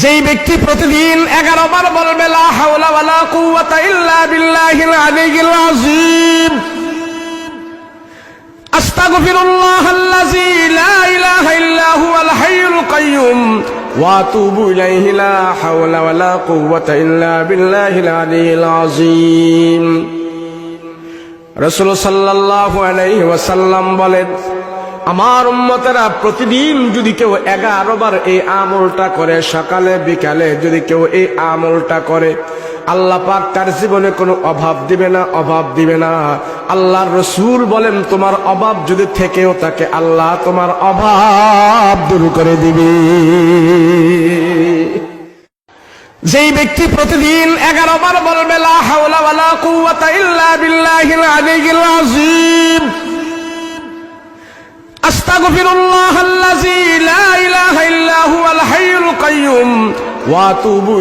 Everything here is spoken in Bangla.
যেই ব্যক্তি প্রতিদিন 11 বার বলবে লা হাওলা ওয়ালা কুওয়াতা ইল্লা বিল্লাহিল আলিয়্যিল আযীম, আস্তাগফিরুল্লাহাল্লাযী লা ইলাহা ইল্লা হুয়াল হাইয়ুল কাইয়্যুম ওয়া আতুবু ইলাইহি লা হাওলা ওয়ালা কুওয়াতা ইল্লা বিল্লাহিল আলিয়্যিল আযীম। রাসূল সাল্লাল্লাহু আলাইহি ওয়াসাল্লাম বলেন, আমার উম্মতেরা প্রতিদিন যদি কেউ 11 বার এই আমলটা করে, সকালে বিকালে যদি কেউ এই আমলটা করে, আল্লাহ পাক তার জীবনে কোনো অভাব দিবে না, অভাব দিবে না। আল্লাহর রাসূল বলেন, তোমার অভাব যদি থেকেও থাকে, আল্লাহ তোমার অভাব দূর করে দিবে। যেই ব্যক্তি প্রতিদিন 11 বার বলবে লা হাওলা ওয়ালা কুওয়াতা ইল্লা বিল্লাহিল আলিয়্যিল আযীম, আস্তাগফিরুল্লাহাল্লাযী লা ইলাহা ইল্লা হুয়াল হাইয়ুল কাইয়্যুম ওয়া আতুবু